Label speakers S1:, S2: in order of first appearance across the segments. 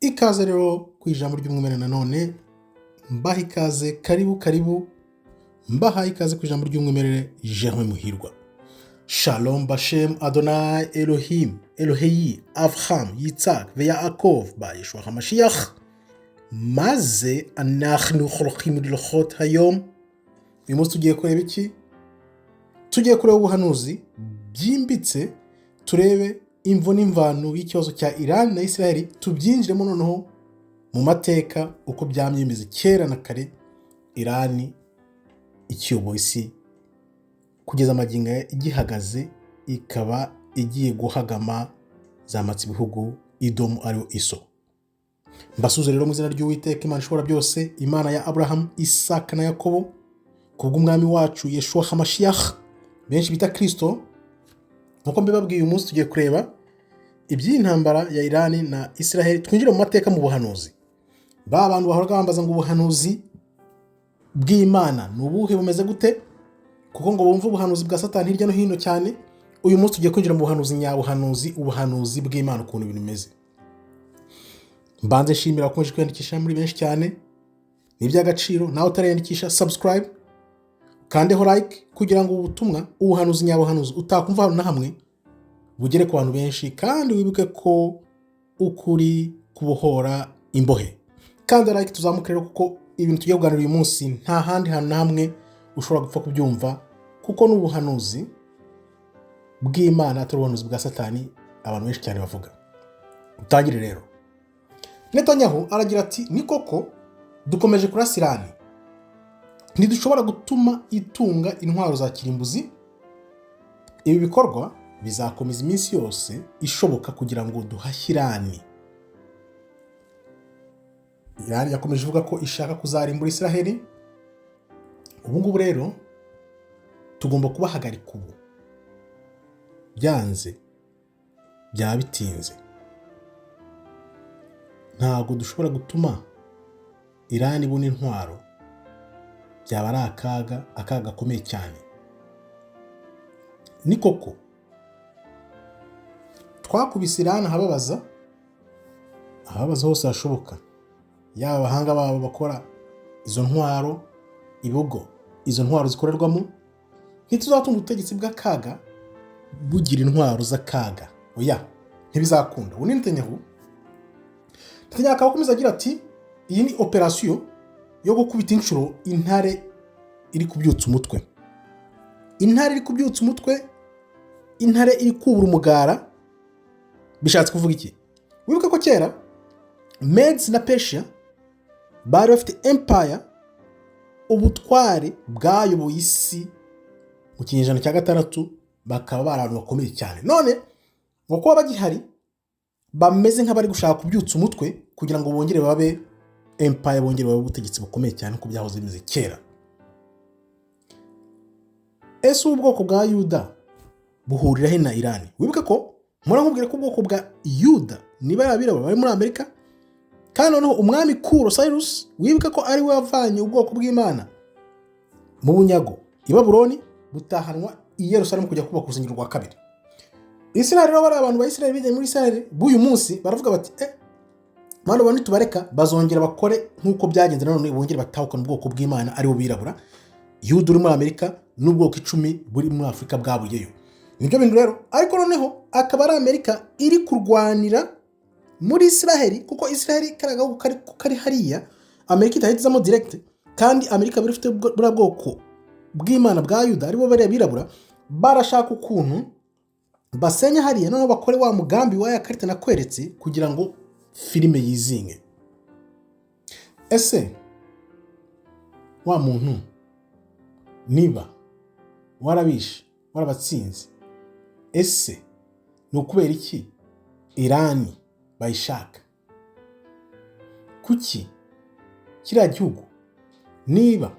S1: Ikaze rero ku ijambo ry'umwimerere nanone mbaha ikaze karibu mbaha ikaze ku ijambo ry'umwimerere Germain Muhirwa. Shalom Bashem Adonai Elohim Eloheyi Avraham Yitzhak Veyaakov ba Yeshua HaMashiach maze anachnu cholochim lilochot hayom. Uyu munsi tugiye kureba iki? Tugiye kureba ubuhanuzi byimbitse, turebe imvo n'imvano y'ikibazo cya Iran na Israel, tubyinjiremo noneho mu mateka uko byamyemeze kera na kare Iran ikiyoboye isi kugeza amagingo igihagaze, ikaba igiye guhagama zamatse ibihugu Idomu ariyo Iso. Mbasuze rero mu izina ry'Uwiteka Imana ishobora byose, Imana ya Abraham, Isaka na Yakobo, kubw'umwami wacu Yeshua HaMashiach benshi bita Kristo. Nkuko mbibabwiye uyu munsi tugiye kureba iby'intambara ya Iran na Israel, twinjire mu mateka mu buhanuzi. Ba bantu bahoraga bambaza ngo ubuhanuzi bw'Imana ni ubuhe, bumeze gute? Kuko ngo bumva ubuhanuzi bwa Satani hirya no hino cyane. Uyu munsi tugiye kwinjira mu buhanuzi nyabuhanuzi, ubuhanuzi bw'Imana ukuntu ibintu bimeze. Mbanze nshimira abakomeje kwiyandikisha muri benshi cyane, ni iby'agaciro. Nawe utariyandikisha subscribe, kandeho like kugira ngo ubutumwa ubuhanuzi nyabuhanuzi utakumva hano na hamwe bugere ku bantu benshi, kandi wibuke ko ukuri kubohora imbohe. Kandi like tuzamuke rero, kuko ibintu tugiye kuganira uyu munsi nta handi hantu na hamwe ushobora gupfa kubyumva, kuko n'ubuhanuzi bw'Imana atari ubuhanuzi bwa Satani abantu benshi cyane bavuga. Utangire rero. Netanyahu aragira ati ni koko dukomeje kurasa Iran, ntidushobora gutuma itunga intwaro za kirimbuzi. Ibi bikorwa bizakomeza iminsi yose ishoboka kugira ngo duhashye Iran. Iran yakomeje ivuga ko ishaka kuzarimbura Israel. Ubu ngubu rero tugomba kubahagarika ubu, byanze byaba bitinze. Ntabwo dushobora gutuma Iran ibona intwaro, byaba ari akaga gakomeye cyane. Ni koko twakubise Iran ahababaza hose hashoboka, yaba abahanga babo bakora izo ntwaro, ibigo izo ntwaro zikorerwamo. Ntituzatuma ubutegetsi bw'akaga bugira intwaro z'akaga, oya, ntibizakunda. Ubu ni Netanyahu akakomeza agira ati iyi ni operasiyo yo gukubita inshuro intare iri kubyutsa umutwe. Intare iri kubyutsa umutwe, intare iri kubura umugara. Bishatse kuvuga iki? Wibuke ko kera Medes na Persia bari bafite empire, ubutware bwayoboye isi mu kinyejana cya 6, bakaba bari abantu bakomeye cyane. None ngo kuba bagihari bameze nk'abari gushaka kubyutsa umutwe kugira ngo bongere babe empire, bongere babe ubutegetsi bukomeye cyane uko byahoze bimeze kera. Ese ubwoko bwa Yuda buhurira he na Iran? Wibuke ko mpora nkubwira ko ubwoko bwa Yuda niba yabiraba bari muri Amerika, kandi noneho umwami Kuro Cyrus, wibuke ko ari we wavanye ubwoko bw'Imana mu bunyago i Babuloni, butahanwa i Yerusalemu kujya kubaka urusengero rwa kabiri. Israel rero bari abantu ba Israel bijya muri Israel b'uyu munsi baravuga bati mwana abantu tubareka bazongera bakore nk'uko byagenze, none bongere batahukana ubwoko bw'Imana ari bo birabura. Yuda uri muri Amerika n'ubwoko 10 buri muri Afrika bwabuyeyo. Nibyo bintu rero, ariko noneho akaba ari Amerika iri kurwanira muri Israel, kuko Israel karaga kari hariya, Amerika itahitizamo direct, kandi Amerika bari ifite bura bwoko bw'Imana bwa Yuda ari bo bari birabura. Barashaka ukuntu basenya hariya, noneho bakore wa mugambi wa ya karita nakweretse kugira ngo filime yizinge. Ese wa muntu niba warabishe warabatsinze, ese ni ukubera iki Iran bayishaka? Kuki kiriya gihugu, niba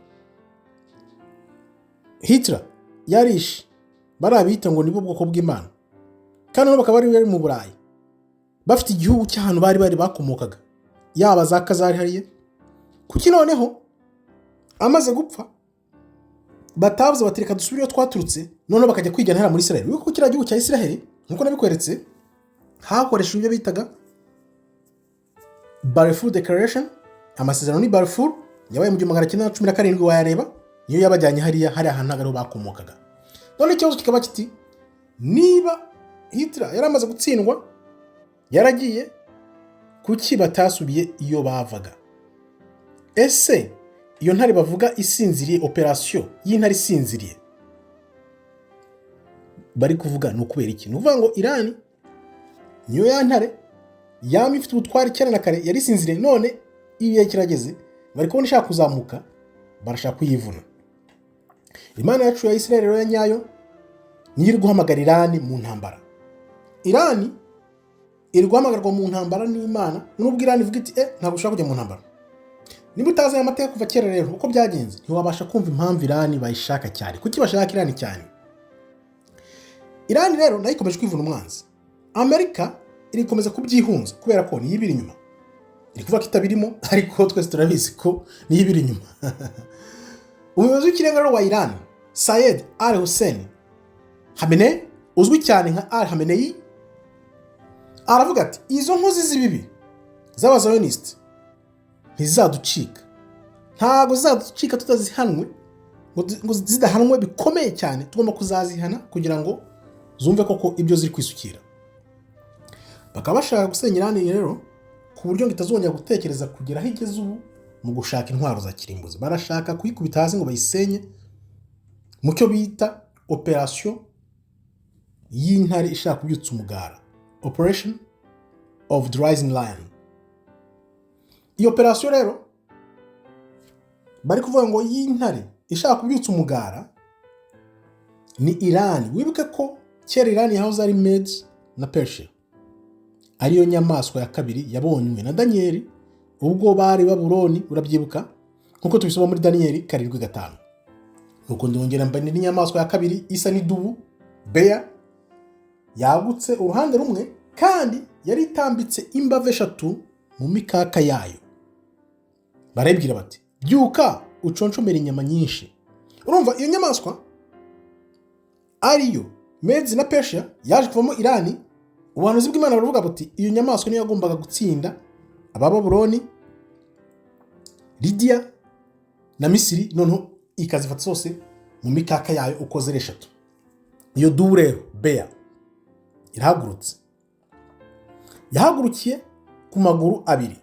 S1: Hitler yarishe barabita ngo nibo bwoko bw'Imana, kandi nabo bakaba bari mu Burayi bafite igihugu cy'ahantu bari bakomokaga, yaba za Kazari hariye, kuki noneho amaze gupfa batavuze batereka dusubire iyo twaturutse, noneho bakajya kwigana hera muri Israel? Wibuke ko kiriya gihugu cya Israel nkuko nabikweretse hakoresheje ibyo bitaga Balfour Declaration, amasezerano ni Balfour yabaye mu 1917 wayareba, niyo yabajyanye hariya ahantu hagaro bakomokaga. None ikibazo kikaba kiti niba Hitler yaramaze gutsindwa yaragiye kuki batasubiye iyo bavaga? Ese iyo ntare bavuga isinziriye, operation y'intare isinziriye bari kuvuga no kubera iki? Nuvuga ngo Iran niyo ya ntare yami ifite ubutwari cyane na kare yari isinziriye, none ibiye kirageze bari kubona ishaka kuzamuka, barashaka kuyivuna. Imana yacu ya Israel rero ya nyayo niyo iri guhamagara Iran mu ntambara. Iran iri guhamagarwa mu ntambara n'Imana, nubwo Iran ivuga iti ntabwo ushaka kujya mu ntambara. Niba utazi aya mateka kuva kera rero uko byagenze, ntiwabasha kumva impamvu Iran bayishaka cyane. Kuki bashaka Iran cyane? Iran rero nayo ikomeje kwivuna umwanzi. Amerika iri komeza kubyihunza kubera ko niyo ibiri inyuma. Iri kuvuga ko itabirimo, ariko twese turabizi ko niyo ibiri inyuma. Umuyobozi w'ikirenga rero wa Iran, Sayyed al-Hussein Khamenei, uzwi cyane nka al-Khamenei, aravuga ati izo nkozi z'ibibi z'abazionist ntizaducika, ntago zaducika tutazihanwe, ngo zidahanwe bikomeye cyane, tugomba kuzazihana kugira ngo zumve koko ibyo ziri kwisukira. Bakaba bashaka gusenya Iran rero ku buryo ngo itazongera gutekereza kugera aho igeze ubu mu gushaka intwaro za kirimbuzi. Barashaka kuyikubita hasi ngo bayisenye mu cyo bita operation y'intare ishaka kubyutsa umugara, Operation of the Rising Lion. Iyo operation rero bari kuvuga ngo y'intare ishaka kubyutsa umugara ni Iran. Wibuke ko kera Iran yahoze ari Medes na Persia, ariyo nyamaswa ya kabiri yabonywe na Daniel ubwo bari Babuloni, urabyibuka nkuko tubisoma muri Daniel 7:5. Nuko ndongera mbane n'inyamaswa ya kabiri isa n'idubu, bear, yagutse uruhande rumwe kandi yari itambitse imbave 3 mu mikaka yayo. Barebwira bati byuka uconshomera inyama nyinshi. Urumva iyo nyamaswa ariyo Medes na Persia yaje kuvamo Iran. Ubuhanuzi bw'Imana baravuga buti iyo nyamaswa niyo yagombaga gutsinda Abababuloni, Lydia na Misiri, noneho ikazifata zose mu mikaka yayo uko zere 3. Iyo dubu rero bear irahagurutse, yahagurukiye ku maguru abiri.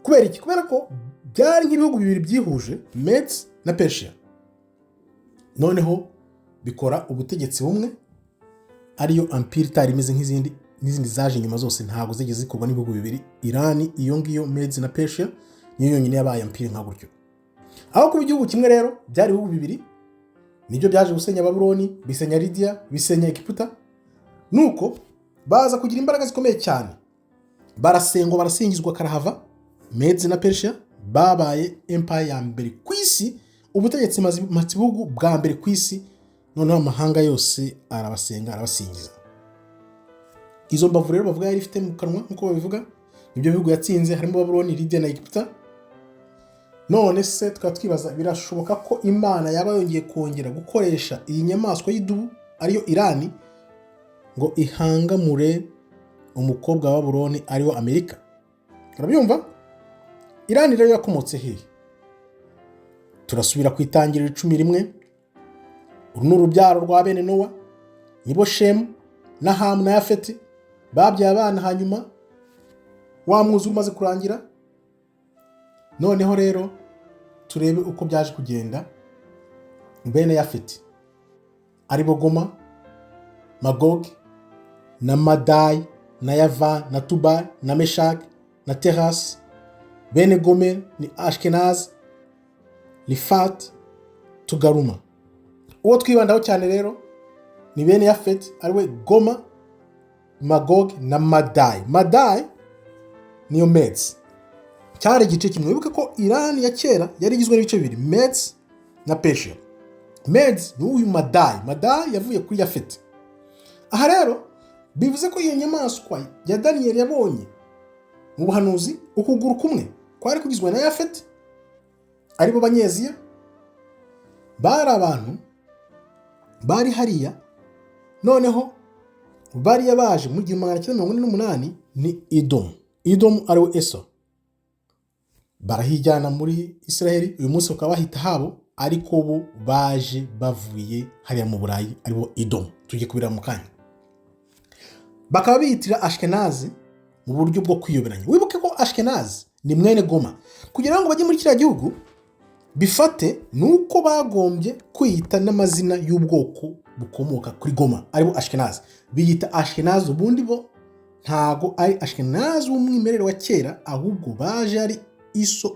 S1: Kubera iki? Kubera ko byari nk'ibihugu bibiri byihuje, Medes na Persia, noneho bikora ubutegetsi bumwe, ariyo empire itari imeze n'izindi zaje nyuma zose, ntago zigeze zikorwa n'ibihugu bibiri. Iran iyo ngiyo Medes na Persia niyo yonyine yabaye empire nka gutyo. Aho kuba igihugu kimwe rero byari ibihugu bibiri, nibyo byaje gusenya Babuloni, bisenya Lydia, bisenya Egiputa. Nuko baza kugira imbaraga zikomeye cyane, barasengwa barasingizwa karahava. Medes na Persia babaye empire ya mbere ku isi, ubutegetsi matsibugu bwa mbere ku isi, noneho amahanga yose arabasenga arabasingiza. Izo mbavu rero bavuga yari ifite mu kanwa nkuko babivuga, ibyo bihugu yatsinze harimo Babuloni, Lydia na Egiputa. None se twatwibaza, birashoboka ko Imana yaba yongeye kongera gukoresha iyi nyamaswa y'idubu ariyo Iran ngo ihangamure umukobwa wa Babuloni ariwo Amerika? Urabyumva? Iran rero yakomotse hehe? Turasubira kwitangirira 11. Uru ni urubyaro rwa bene Nowa, nibo Shemu na Hamu na Yafeti babyaye abana, hanyuma wa mwuzure umaze kurangira. Noneho rero turebe uko byaje kugenda. Bene Yafeti aribo Goma, Magog na Madai na Yavan na Tubal na Meshach na Teras. Bene Gomer ni Ashkenaz, Rifat, Tugaruma. Uwo twibandaho cyane rero ni bene Yafeti ariwe Goma, Magog na Madai. Madai niyo Medes. Cyari igice kimwe. Wibuke ko Iran ya kera yari igizwe n'ibice bibiri, Medes na Persia. Medes ni uyu Madai. Madai yavuye kuri Yafeti. Aha rero bivuze ko iyo nyamaswa ya Daniel yabonye mu buhanuzi ukuguru kumwe kwari kugizwe na Yafeti, aribo Banyeziya. Bari abantu bari hariya, noneho bari yabaje mu 1948 ni Edom. Edom ariwe Esau. barahijyana muri Israel, uyu munsi bakaba bahita habo, ariko bo baje bavuye hariya mu Burayi, aribo Edomu. Tugiye kubira mu kanya. Bakaba biyitira Ashkenazi mu buryo bwo kwiyoberanya. Wibuke ko Ashkenazi ni mwene Goma. Kugira ngo bajye muri kiriya gihugu bifate, nuko bagombye kwiyita n'amazina y'ubwoko bukomoka kuri Goma, aribo Ashkenazi. Biyita Ashkenazi, ubundi bo ntago ari Ashkenazi w'umwimerere wa kera, ahubwo baje ari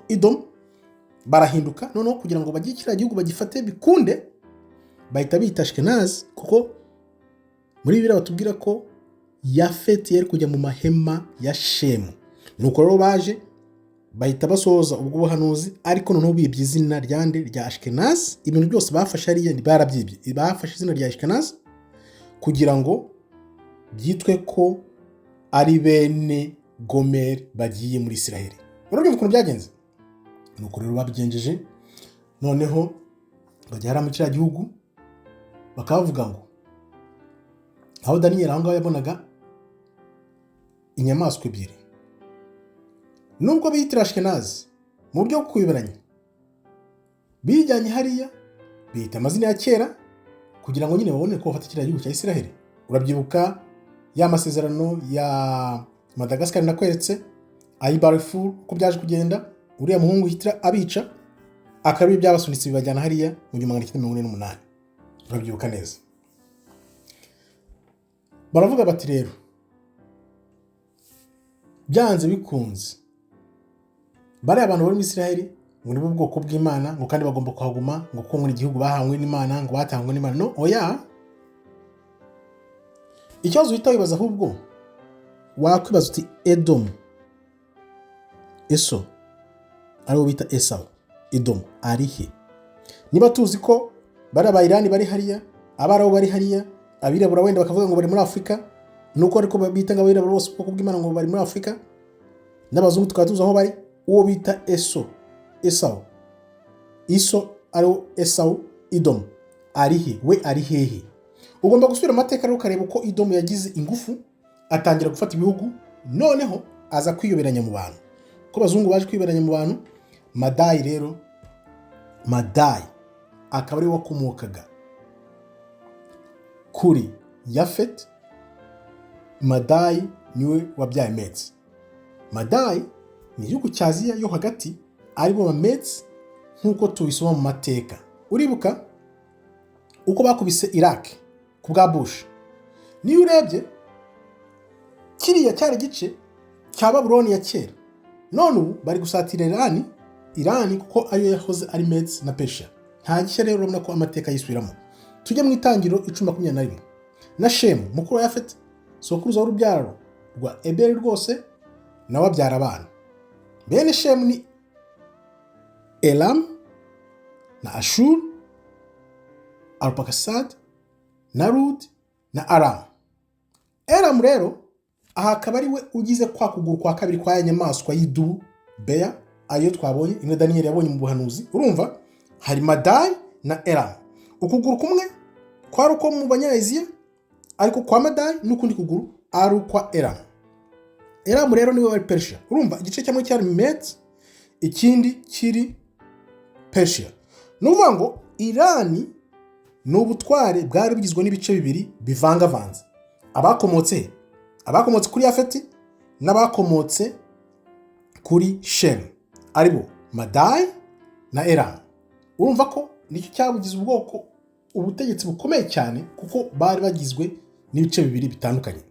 S1: Edom, barahinduka. Noneho kugira ngo bajye kiriya gihugu bagifate bikunde, bahita biyita Ashkenazi, kuko muri Bibiliya batubwira ko Yafeti yari kujya mu mahema ya Shemu. Nuko rero baje bahita basohoza ubwo buhanuzi, ariko noneho bibye izina ryande rya Ashkenazi. Ibintu byose bafashe ariya barabyibye, bafashe izina rya Ashkenazi kugira ngo byitwe ko ari bene Gomer bagiye muri Israel. Urabona ukuntu byagenze? Nuko rero babigenjeje, noneho bajya mu kiriya gihugu bakavuga ngo aho Daniel aho ngaho yabonaga inyamaswa ebyiri, nubwo biyitira Ashkenazi mu buryo bwo kwiyoberanya, bijyanye hariya biyita amazina ya kera kugira ngo nyine babone ko bafata kiriya gihugu cya Israel. Urabyibuka ya masezerano ya Madagascar nakweretse, Ayibarifu ko byaje kugenda, uriya muhungu Hitler abica, akabi byabasunitse bibajyana hariya mu 1948. Urabyibuka neza. Baravuga bati rero byanze bikunze bari abantu bari mu Israel ngo nibo bwoko bw'Imana, ngo kandi bagomba kuhaguma, ngo kuko muri igihugu bahangwe n'Imana, ngo batangwe n'Imana. No, oya. Ikibazo uhita wibaza ahubwo, wakwibaza uti Edom, Eso, aribo bita Esau, Edom ari he? Niba tuzi ko bari abayirani bari hariya, abaraho bari hariya, abirabura wenda bakavuga ngo bari muri Afurika, nuko ariko bita ngo abirabura bose ubwoko bw'Imana ngo bari muri Afurika, n'abazungu tukaba tuzi aho bari, uwo bita Esau, ariwo Esau, Edom ari he? We ari hehe? Ugomba gusubira amateka rero ukareba uko Edom yagize ingufu, atangira gufata ibihugu, noneho aza kwiyoberanya mu bantu. Ko abazungu baje kwiyoberanya mu bantu, Madayi rero, Madayi akaba ari wakomokaga kuri Yafet. Madayi niwe wabyaye Metsi. Madayi ni igihugu cya Aziya yo hagati, aribo ba Metsi nk'uko tubisoma mu mateka. Uribuka uko bakubise Iraq ku bwa Bush? Niyo urebye kiriya cyari gice cya Babuloni ya kera, none ubu bari gusatira Irani kuko ariyo yahoze ari Metsi na Persia. Nta gishya rero urabona ko amateka yisubiramo. Tujye mu Itangiriro 10:21. Na Shemu mukuru wa Yafeti, sokuruza w'urubyaro rwa Eberi rwose, nawe abyara abana. Bene Shemu ni Elam na Ashur, Arpakasad na Lud na Aram. Elam rero aha akaba ari we ugize kwa kuguru kwa kabiri kwa ya nyamaswa y'idubu Beya, ayo twabonye imwe Daniel yabonye mu buhanuzi. Urumva hari Madayi na Elam. Ukuguru kumwe kwari uko mu Banyaziya, ariko kwa Madayi n'ukundi kuguru ari ukwa Elam. Elam rero niwe wari Persia. Urumva igice cyamwe cyari Metsi, ikindi kiri Persia. Nuvuga ngo Irani n'ubutware bwari bugizwe n'ibice bibiri bivangavanze. Abakomotse kuri Yafeti n'abakomotse kuri Shemu, aribo Madayi na Elam. Urumva ko nicyo cyabugize ubwoko ubutegetsi bukomeye cyane, kuko bari bagizwe n'ibice bibiri bitandukanye.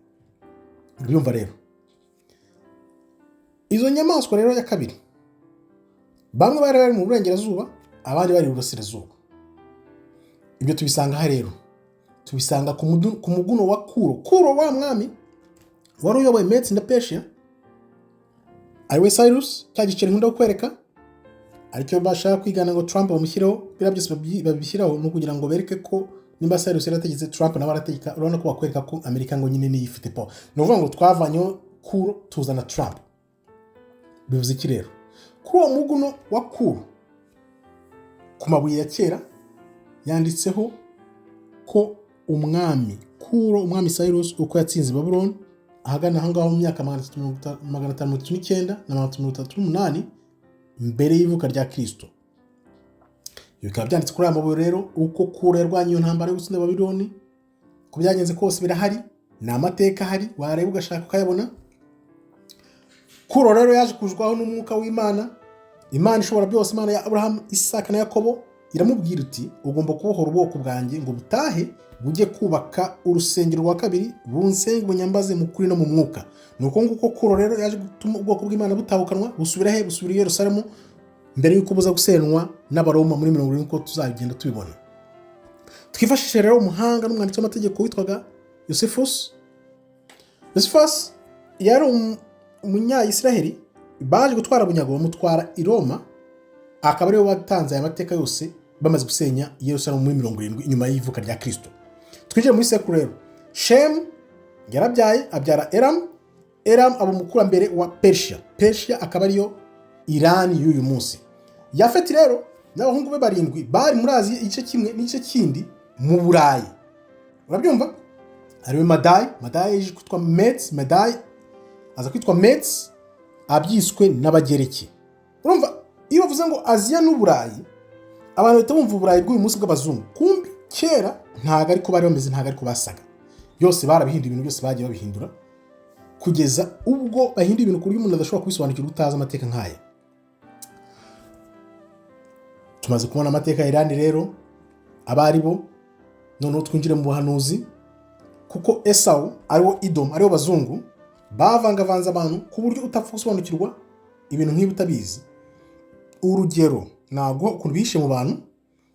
S1: Urumva rero izo nyamaswa rero ya kabiri, bamwe bari mu burengerazuba, abandi bari mu burasirazuba. Ibyo tubisanga ha rero, tubisanga ku muguno wa Kuro wa mwami wari uyoboye Metsi na Persia, ariwe Cyrus, cya giceri nkunda kukwereka, aricyo bashaka kwigana ngo Trump bamushyiraho. Bira byose babishyiraho no kugira ngo bereke ko nimba Cyrus yarategetse Trump nawe arategeka. Urabona ko bakwereka ko Amerika ngo nyine niyo ifite power. Ni ukuvuga ngo twavanyeho Kuro tuzana Trump. Bivuze iki rero? Kuri uwo muguno wa Kuro, ku mabuye ya kera yanditseho ko umwami Cyrus uko yatsinze Babylon ahagana aho ngaho mu myaka 539 na 538, mbere y'ivuka rya Kristo. Bikaba byanditse kuri aya mabuye rero uko Kuro yarwanya iyo ntambara yo gutsinda Babiloni. Ko byagenze kose birahari, ni amateka ahari, wareba ugashaka ukayabona. Kuro rero yaje kujwaho n'umwuka w'Imana, Imana ishobora byose, Imana ya Aburahamu, Isaka na Yakobo, iramubwira iti ugomba kubohora ubwoko bwanjye ngo butahe bujye kubaka urusengero rwa kabiri bunsenge bunyambaze mu kuri no mu mwuka. Nuko nguko Kuro rero yaje gutuma ubwoko bw'Imana butahukanwa busubira he? Busubira i Yerusalemu mbere yuko buza gusenwa n'Abaroma muri 70 ko tuzagenda tubibona. Twifashishe rero umuhanga n'umwanditsi w'amategeko witwaga Yosefus. Yosefus yari umunya-Israheli baje gutwara bunyago, bamutwara i Roma, akaba ariwe watanze aya mateka yose bamaze gusenya Yerusalemu muri 70 inyuma y'ivuka rya Kristo. Twinjiye muri sekuru rero. Shemu yarabyaye abyara Elamu. Elamu aba umukurambere wa Persia. Persia akaba ariyo Irani y'uyu munsi. Yafeti rero n'abahungu be 7 bari muri Aziya igice kimwe n'igice kindi mu Burayi. Urabyumva? Ariwe Madai. Madai yaje kwitwa Medes. Madai aza kwitwa Medes, abyiswe n'Abagereki. Urumva, iyo bavuze ngo Aziya n'Uburayi, abantu bahita bumva Uburayi bw'uyu munsi bw'abazungu. Kumbi kera ntago ariko bari bameze, ntago ariko basaga. Byose barabihinduye, ibintu byose bagiye babihindura kugeza ubwo bahinduye ibintu kuri umuntu adashobora kubisobanukirwa utazi amateka nk'aya. Tumaze kubona amateka ya Irani rero abari bo, noneho twinjire mu buhanuzi, kuko Esau ariwo Edom, ariwo bazungu bavangavanze abantu ku buryo utapfa gusobanukirwa ibintu nk'ibi utabizi. Urugero ntabwo ukuntu bihishe mu bantu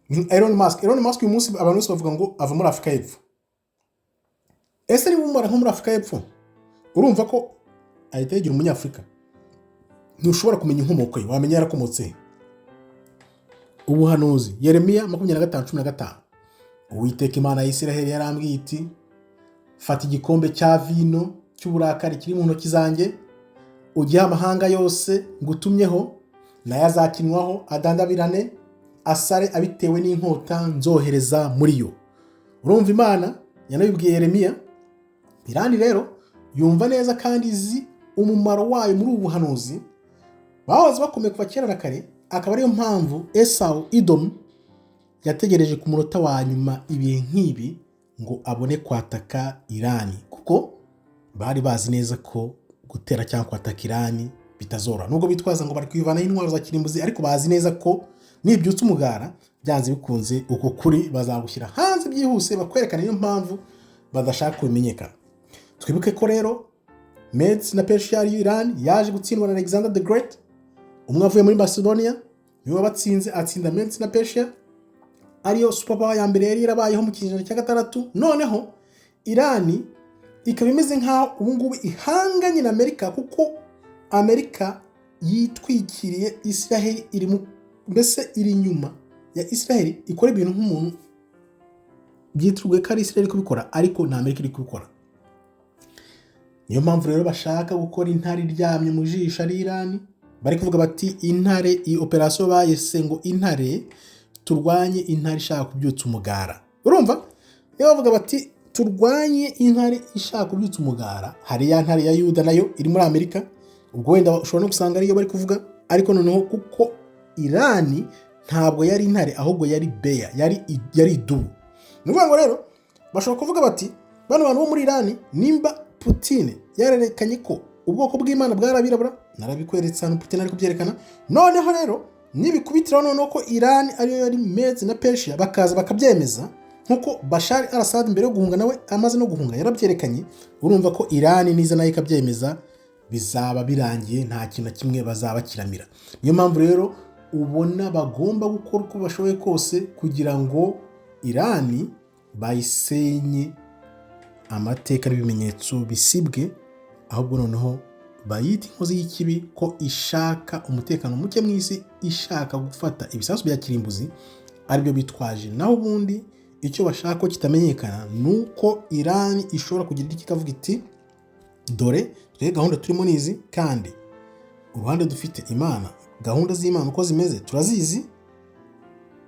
S1: ni Elon Musk. Elon Musk uyu munsi abantu bose bavuga ngo ava muri Afurika y'Epfo. Ese niba umara nko muri Afurika y'Epfo, urumva ko ahita yigira umunyafurika? Ntushobora kumenya inkomoko ye, wamenya yarakomotse he? Ubuhanuzi Yeremiya 25:15. Uwiteka Imana ya Isiraheli yarambwiye iti fata igikombe cya vino cy'uburakari kiri mu ntoki zanjye ugihe amahanga yose ngutumyeho, naye azakinwaho adandabirane asare abitewe n'inkota nzohereza muri yo. Urumva Imana yanabibwiye Yeremiya. Irani rero yumva neza kandi izi umumaro wayo muri ubu buhanuzi. Bahoze bakomeye kuva kera na kare, akaba ariyo mpamvu Esau Edom yategereje ku munota wa nyuma ibihe nk'ibi ngo abone kwataka Irani, kuko bari bazi neza ko gutera cyangwa kwataka Irani bitazora. Nubwo bitwaza ngo bari kwivanaho intwaro za kirimbuzi, ariko bazi neza ko nibyutse umugara byanze bikunze uko kuri bazagushyira hanze byihuse, bakwerekana niyo mpamvu badashaka kubimenyekana. Twibuke ko rero Medes na Persia ari Irani yaje gutsindwa na Alexander the Great. Umwe avuye muri Macedonia niwe wabatsinze, atsinda Medes na Persia, ariyo superpower ya mbere yari yarabayeho mu kinyejana cya 6. Noneho Irani ikaba imeze nkaho ubu ngubu ihanganye na Amerika, kuko Amerika yitwikiriye Israel, mbese iri nyuma ya Israel, ikora ibintu nk'umuntu byitruwe ko ari Israel kubikora, ariko nta Amerika iri kubikora. Niyo mpamvu rero bashaka gukora intare iryamye mu jisho ari Irani. Bari kuvuga bati intare, iyi operation bayise ngo intare, turwanye intare ishaka kubyutsa umugara. Urumva? Niyo bavuga bati turwanye intare ishaka kubyutsa umugara, hari ya ntare ya Yuda nayo iri muri Amerika. Ubwo wenda ushobora no gusanga ariyo bari kuvuga, ariko noneho kuko Irani ntabwo yari intare, ahubwo yari beya, yari idubu. Nuvuga ngo rero bashobora kuvuga bati bano bantu bo muri Irani, nimba Putin yarerekanye ko ubwoko bw'Imana bwarabirabura, narabikweretse hano Putin ari kubyerekana. Noneho rero nibikubitiraho noneho ko Irani ariyo yari Medes na Persia, bakaza bakabyemeza, nkuko Bashar al-Assad mbere yo guhunga nawe amaze no guhunga yarabyerekanye. Urumva ko Irani niza nayo ikabyemeza, bizaba birangiye, nta kintu kimwe bazaba kiramira. Niyo mpamvu rero ubona bagomba gukora uko bashoboye kose kugira ngo Irani bayisenye, amateka n'ibimenyetso bisibwe, ahubwo noneho bayita inkozi y'ikibi, ko ishaka umutekano muke mu isi, ishaka gufata ibisasu bya kirimbuzi aribyo bitwaje. Naho ubundi icyo bashaka ko kitamenyekana nuko Irani ishobora kugira iki kavuga iti dore twe gahunda turimo nizi, kandi uruhande dufite Imana, gahunda z'Imana uko zimeze turazizi,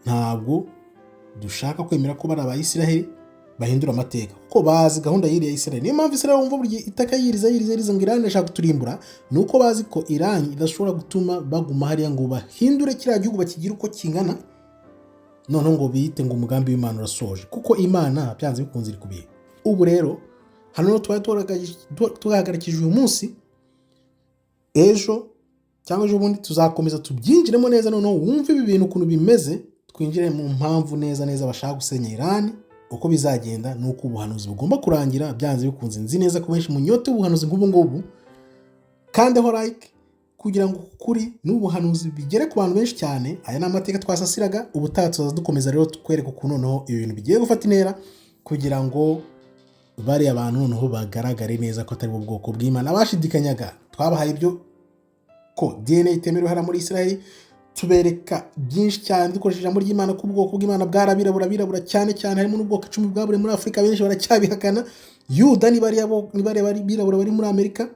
S1: ntabwo dushaka kwemera ko bari Abayisiraheli bahindura amateka kuko bazi gahunda y'iriya Israel. Niyo mpamvu Israel wumva buri itaka yiriza ngo Iran ishaka kuturimbura, nuko bazi ko Iran idashobora gutuma baguma hariya ngo bahindure kiriya gihugu bakigira uko kingana, noneho ngo biyite ngo umugambi w'Imana urasoje, kuko Imana byanze bikunze iri kubihe. Ubu rero hano twari tuhagarikije uyu munsi, ejo cyangwa ejo bundi tuzakomeza tubyinjiremo neza, noneho wumve ibi bintu ukuntu bimeze, twinjire mu mpamvu neza bashaka gusenya Iran, uko bizagenda nuko ubuhanuzi bugomba kurangira byanze bikunze. Nzi neza ko benshi munyote ubuhanuzi nk'ubu ngubu, kandeho like kugira ngo kuri n'ubuhanuzi bigere ku bantu benshi cyane. Aya ni amateka twasasiraga, ubutaha tuzaza dukomeza rero twereka ukuntu noneho ibintu bigiye gufata intera, kugira ngo bari abantu noneho bagaragare neza ko atari ubwoko bw'Imana. Abashidikanyaga twabahaye ibyo ko DNA itemerewe hara muri Israel, tubereka byinshi cyane dukoresheje ijambo ry'Imana ko ubwoko bw'Imana bwarabirabura cyane harimo n'ubwoko 10 bwabure muri Afurika, benshi baracyabihakana. Yuda ni bari birabura bari muri Amerika.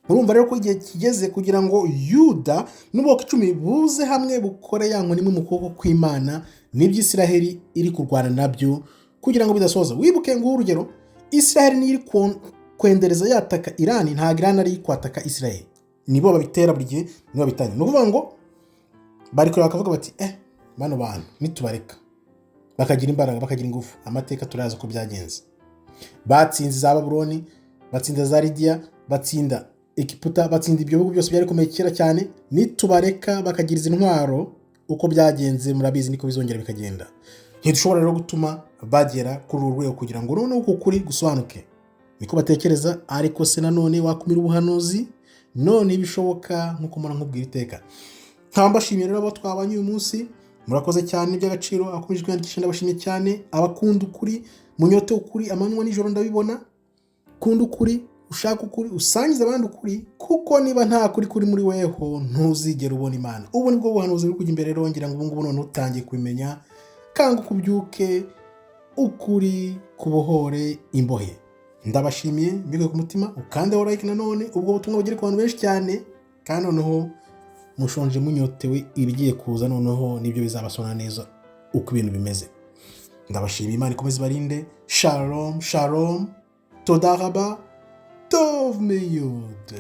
S1: Urumva rero ko igihe kigeze kugira ngo Yuda n'ubwoko 10 buze hamwe bukore yango nimwe mu kuboko kw'Imana n'iby'Isiraheli iri kurwana nabyo, kugira ngo bidasoza. Wibuke ngo urugero Israel ni iri kwendereza yataka Iran, nta Iran ari kwataka Israel, nibo babitera buri gihe, nibo bitanye. No kuvuga ngo bari kureba bakavuga bati bano bantu nitubareka bakagira imbaraga bakagira ingufu, amateka turaza ko byagenze. Batsinze za Babuloni, batsinda za Lidia, batsinda Egiputa, batsinda ibyo bihugu byose byari komeye kera cyane. Nitubareka bakagiriza intwaro uko byagenze, murabizi niko bizongera bikagenda. Ntidushobora rero gutuma bagera kuri uru rwego kugira ngo noneho uko kuri gusobanuke. Niko batekereza, ariko se nanone wakumira ubuhanuzi none bishoboka nkuko mara nkubwira iteka. Nkambashimiye rero abo twabanye uyu munsi, murakoze cyane by'agaciro. Akomeje kwandikisha ndabashimiye cyane. Abakunda ukuri, munyote ukuri, amanywa n'ijoro ndabibona. Kunda ukuri, ushaka ukuri, usangiza abandi ukuri, kuko niba nta kuri muri weho ntuzigera ubona Imana. Ubu nibwo buhanuzi buri kujya imbere rero, ngira ngo ubu ngubu none utangiye kubimenya, kanga kubyuke ukuri kubohore imbohe. Ndabashimiye mbikuye ku mutima, ukandeho like nanone, ubwo butumwa bugere ku bantu benshi cyane, kandi noneho mushonje munyotewe ibigiye kuza, noneho nibyo bizabasona neza uko ibintu bimeze. Ndabashimiye, Imana ikomeze barinde. Shalom, toda raba, tov meyod.